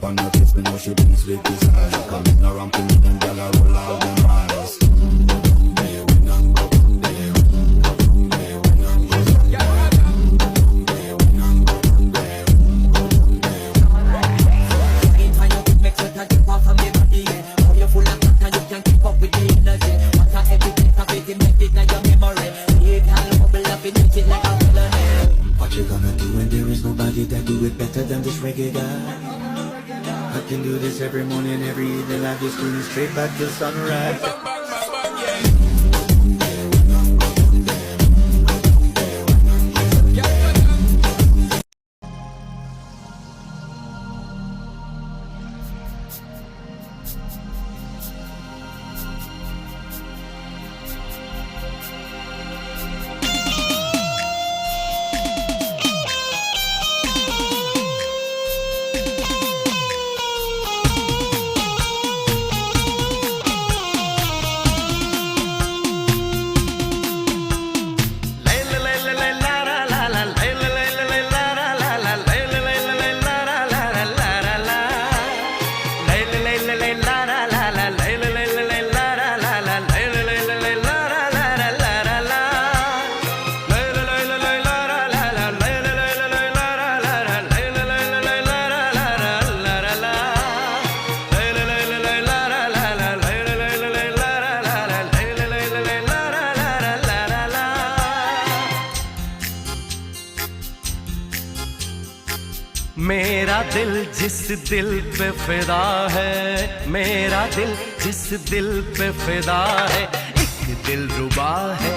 on her tip, you know she brings sweet desire. Come in a ramp with them gyal a roll out them eyes. Go down there, we nang go down there. Go down there, we nang go down there. Go down there, we nang go down there. Go down there. In time you could make sweat and drip off of me body, yeah. How you full of fat and you can keep up with the energy. What a every take of it, make it like your memory. You can bubble up, it make it like a felony. What you gonna do when there is nobody that do it better than this reggae guy? I can do this every morning, every evening. I just screaming straight back till sunrise. मेरा दिल जिस दिल पे फिदा है, मेरा दिल जिस दिल पे फिदा है, एक दिल रुबा है,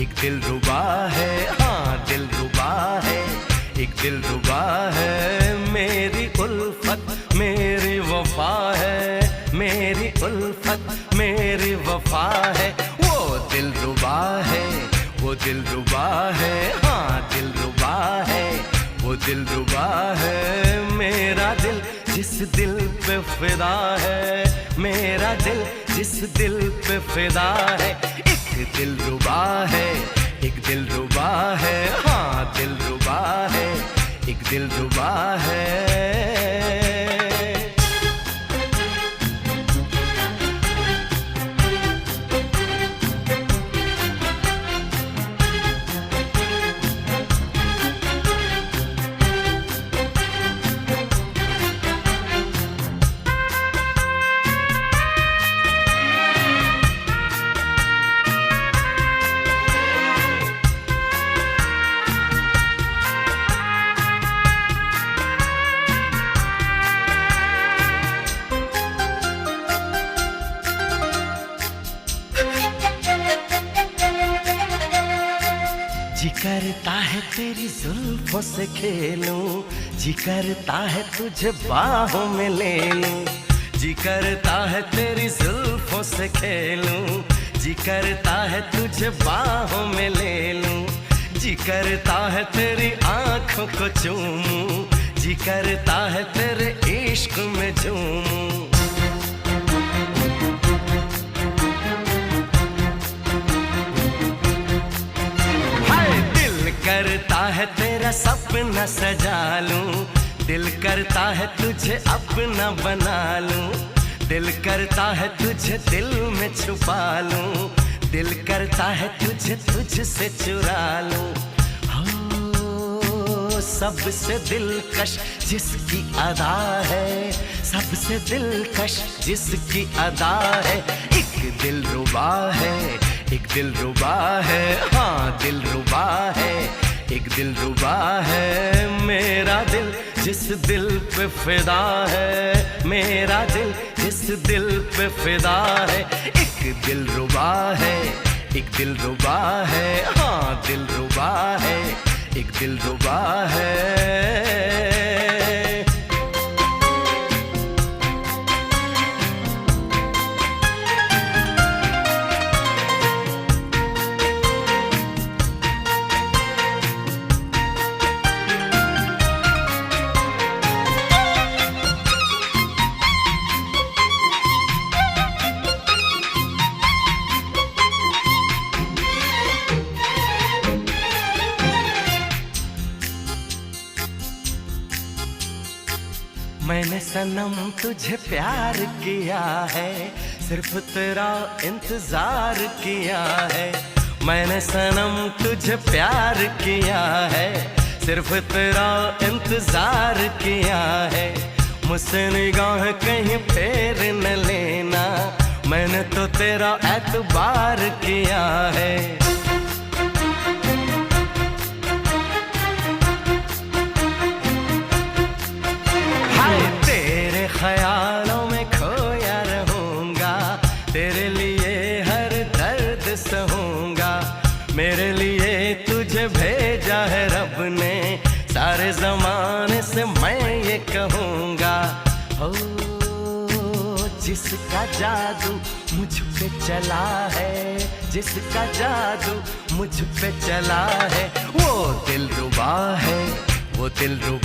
एक दिल रुबा है, हाँ दिल रुबा है, एक दिल रुबा है। मेरी उल्फत मेरी वफा है, मेरी उल्फत मेरी वफा है। वो दिल रुबा है, वो दिल रुबा है, हाँ दिल रुबा है, वो दिल रुबा है। मेरा दिल जिस दिल पे फिदा है, मेरा दिल जिस दिल पे फिदा है, एक दिल रुबा है, एक दिल रुबा है, हाँ दिल रुबा है, एक दिल रुबा है। जी करता है तेरी जुल्फों से खेलूं, जी करता है तुझे बाहों में ले लूं, जी करता है तेरी जुल्फों से खेलूं, जी करता है तुझे बाहों में ले लूं, जी करता है तेरी आंखों को चूमूं, जी करता है तेरे इश्क में झूमूं। करता है तेरा सपना सजा लूं, दिल करता है तुझे अपना बना लूं, दिल करता है तुझे दिल में छुपा लूं, दिल करता है तुझे तुझसे चुरा लूं। हो सबसे दिलकश जिसकी अदा है, सबसे दिलकश जिसकी अदा है, एक दिल रुबा है, एक दिल रुबा है, हाँ दिल रुबा है, एक दिल रुबा है। मेरा दिल जिस दिल पे फिदा है, मेरा दिल जिस दिल पे फिदा है, एक दिल रुबा है, एक दिल रुबा है, हाँ दिल रुबा है, एक दिल रुबा है। मैंने सनम तुझे प्यार किया है, सिर्फ तेरा इंतजार किया है। मैंने सनम तुझे प्यार किया है, सिर्फ तेरा इंतजार किया है। मुझसे निगाह कहीं फेर न लेना, मैंने तो तेरा एतबार किया है। हाय तेरे ख्यालों में खोया रहूंगा, तेरे लिए हर दर्द सहूंगा। मेरे लिए तुझे भेजा है रब ने, सारे जमाने से मैं ये कहूंगा। हो जिसका जादू मुझ पे चला है, जिसका जादू मुझ पे चला है, वो दिलरुबा है, वो दिलरुबा।